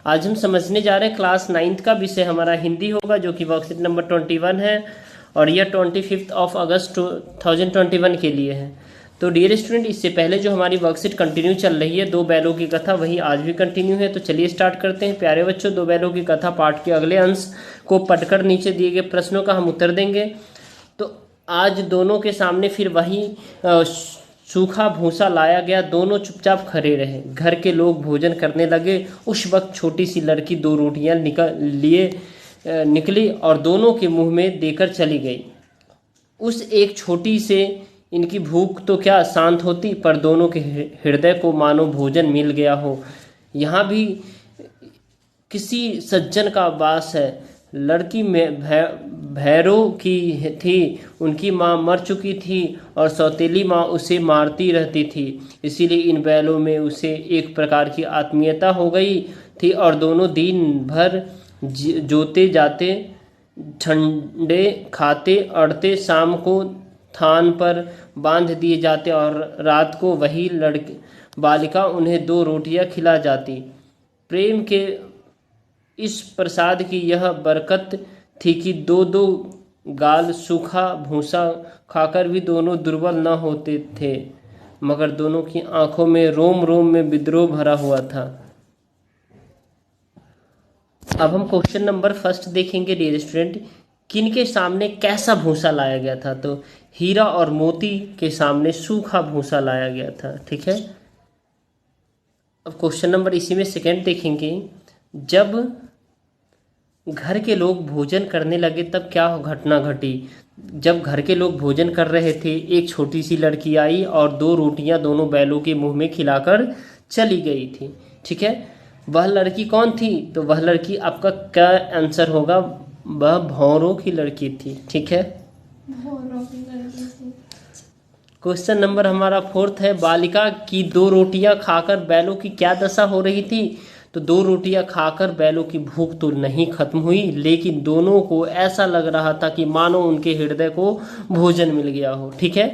आज हम समझने जा रहे हैं क्लास 9th का विषय हमारा हिंदी होगा, जो कि वर्कशीट नंबर 21 है और यह 25 अगस्त 2021 के लिए है। तो डियर स्टूडेंट, इससे पहले जो हमारी वर्कशीट कंटिन्यू चल रही है 2 बैलों की कथा, वही आज भी कंटिन्यू है। तो चलिए स्टार्ट करते हैं। प्यारे बच्चों, 2 बैलों की कथा पाठ के अगले अंश को पढ़कर नीचे दिए गए प्रश्नों का हम उत्तर देंगे। तो आज दोनों के सामने फिर वही सूखा भूसा लाया गया। दोनों चुपचाप खड़े रहे। घर के लोग भोजन करने लगे। उस वक्त छोटी सी लड़की 2 रोटियां निकली और दोनों के मुंह में देकर चली गई। उस एक छोटी से इनकी भूख तो क्या शांत होती, पर दोनों के हृदय को मानो भोजन मिल गया हो। यहाँ भी किसी सज्जन का वास है। लड़की में भैरों की थी, उनकी माँ मर चुकी थी और सौतेली माँ उसे मारती रहती थी, इसीलिए इन बैलों में उसे एक प्रकार की आत्मीयता हो गई थी और दोनों दिन भर जोते जाते, ठंडे खाते, अड़ते, शाम को थान पर बांध दिए जाते और रात को वही बालिका उन्हें 2 रोटियां खिला जाती। प्रेम के इस प्रसाद की यह बरकत थी कि 2 गाल सूखा भूसा खाकर भी दोनों दुर्बल न होते थे, मगर दोनों की आंखों में रोम रोम में विद्रोह भरा हुआ था। अब हम क्वेश्चन नंबर 1 देखेंगे डियर स्टूडेंट। किनके सामने कैसा भूसा लाया गया था? तो हीरा और मोती के सामने सूखा भूसा लाया गया था। ठीक है। अब क्वेश्चन नंबर इसी में 2 देखेंगे। जब घर के लोग भोजन करने लगे तब क्या घटना घटी? जब घर के लोग भोजन कर रहे थे, एक छोटी सी लड़की आई और 2 रोटियां दोनों बैलों के मुंह में खिलाकर चली गई थी। ठीक है। वह लड़की कौन थी? तो वह लड़की, आपका क्या आंसर होगा? वह भौरों की लड़की थी। ठीक है। क्वेश्चन नंबर हमारा 4 है। बालिका की 2 रोटियां खाकर बैलों की क्या दशा हो रही थी? तो 2 रोटियां खाकर बैलों की भूख तो नहीं खत्म हुई, लेकिन दोनों को ऐसा लग रहा था कि मानो उनके हृदय को भोजन मिल गया हो। ठीक है।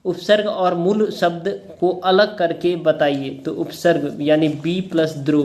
उपसर्ग और मूल शब्द को अलग करके बताइए। तो उपसर्ग यानी बी प्लस ध्रुव।